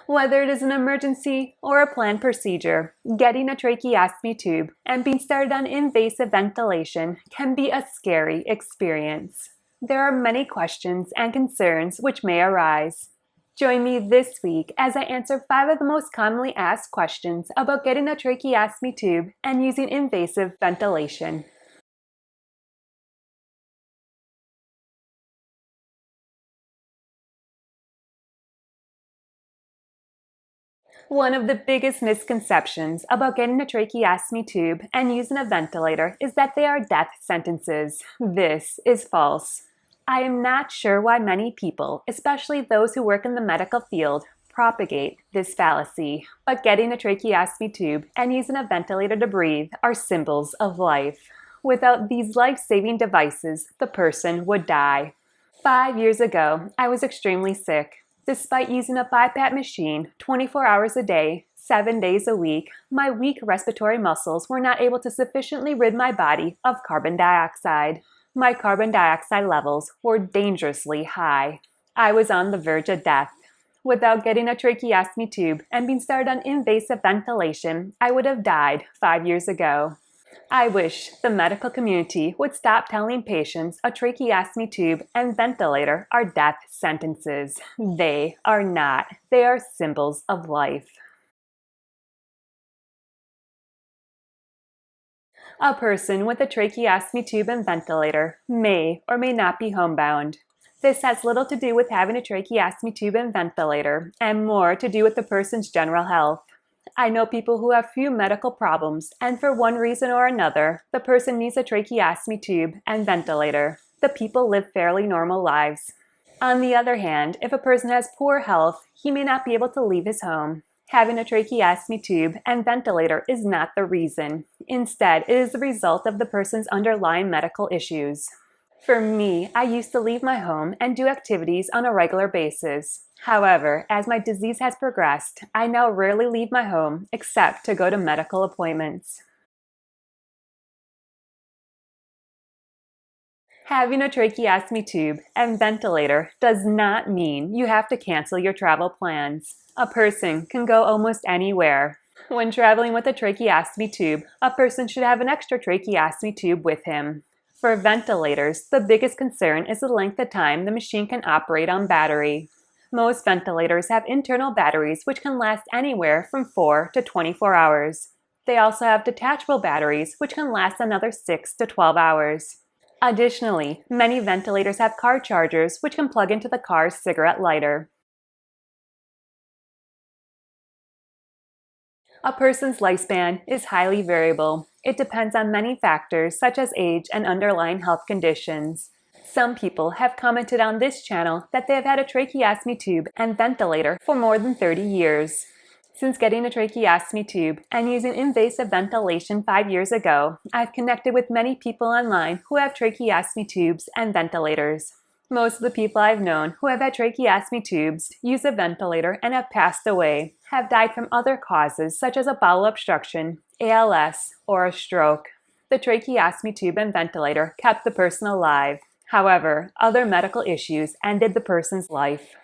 Whether it is an emergency or a planned procedure, getting a tracheostomy tube and being started on invasive ventilation can be a scary experience. There are many questions and concerns which may arise. Join me this week as I answer 5 of the most commonly asked questions about getting a tracheostomy tube and using invasive ventilation. One of the biggest misconceptions about getting a tracheostomy tube and using a ventilator is that they are death sentences. This is false. I am not sure why many people, especially those who work in the medical field, propagate this fallacy, but getting a tracheostomy tube and using a ventilator to breathe are symbols of life. Without these life-saving devices, the person would die. 5 years ago, I was extremely sick. Despite using a BiPAP machine 24 hours a day, 7 days a week, my weak respiratory muscles were not able to sufficiently rid my body of carbon dioxide. My carbon dioxide levels were dangerously high. I was on the verge of death. Without getting a tracheostomy tube and being started on invasive ventilation, I would have died 5 years ago. I wish the medical community would stop telling patients a tracheostomy tube and ventilator are death sentences. They are not. They are symbols of life. A person with a tracheostomy tube and ventilator may or may not be homebound. This has little to do with having a tracheostomy tube and ventilator, and more to do with the person's general health. I know people who have few medical problems, and for one reason or another, the person needs a tracheostomy tube and ventilator. The people live fairly normal lives. On the other hand, if a person has poor health, he may not be able to leave his home. Having a tracheostomy tube and ventilator is not the reason. Instead, it is the result of the person's underlying medical issues. For me, I used to leave my home and do activities on a regular basis. However, as my disease has progressed, I now rarely leave my home except to go to medical appointments. Having a tracheostomy tube and ventilator does not mean you have to cancel your travel plans. A person can go almost anywhere. When traveling with a tracheostomy tube, a person should have an extra tracheostomy tube with him. For ventilators, the biggest concern is the length of time the machine can operate on battery. Most ventilators have internal batteries which can last anywhere from 4 to 24 hours. They also have detachable batteries which can last another 6 to 12 hours. Additionally, many ventilators have car chargers which can plug into the car's cigarette lighter. A person's lifespan is highly variable. It depends on many factors such as age and underlying health conditions. Some people have commented on this channel that they have had a tracheostomy tube and ventilator for more than 30 years. Since getting a tracheostomy tube and using invasive ventilation 5 years ago, I've connected with many people online who have tracheostomy tubes and ventilators. Most of the people I've known who have had tracheostomy tubes, use a ventilator, and have passed away have died from other causes such as a bowel obstruction, ALS, or a stroke. The tracheostomy tube and ventilator kept the person alive. However, other medical issues ended the person's life.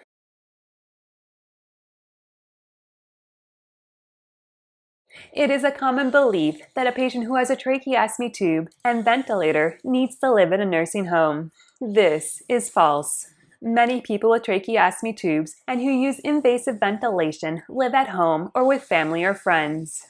It is a common belief that a patient who has a tracheostomy tube and ventilator needs to live in a nursing home. This is false. Many people with tracheostomy tubes and who use invasive ventilation live at home or with family or friends.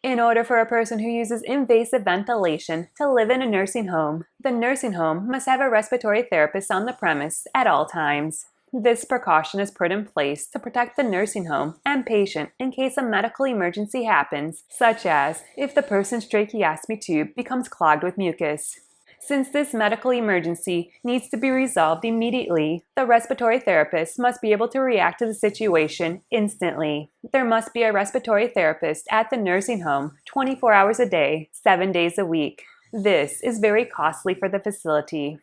In order for a person who uses invasive ventilation to live in a nursing home, the nursing home must have a respiratory therapist on the premise at all times. This precaution is put in place to protect the nursing home and patient in case a medical emergency happens, such as if the person's tracheostomy tube becomes clogged with mucus. Since this medical emergency needs to be resolved immediately, the respiratory therapist must be able to react to the situation instantly. There must be a respiratory therapist at the nursing home 24 hours a day, 7 days a week. This is very costly for the facility.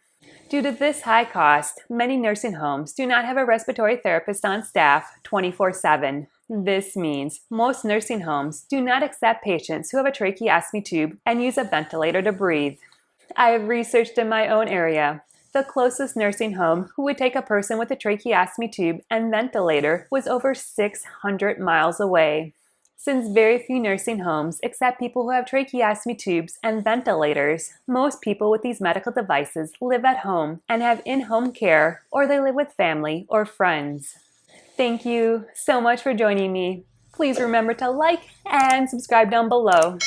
Due to this high cost, many nursing homes do not have a respiratory therapist on staff 24/7. This means most nursing homes do not accept patients who have a tracheostomy tube and use a ventilator to breathe. I have researched in my own area. The closest nursing home who would take a person with a tracheostomy tube and ventilator was over 600 miles away. Since very few nursing homes accept people who have tracheostomy tubes and ventilators, most people with these medical devices live at home and have in-home care, or they live with family or friends. Thank you so much for joining me. Please remember to like and subscribe down below.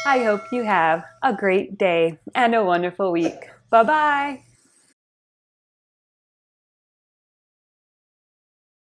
I hope you have a great day and a wonderful week. Bye-bye.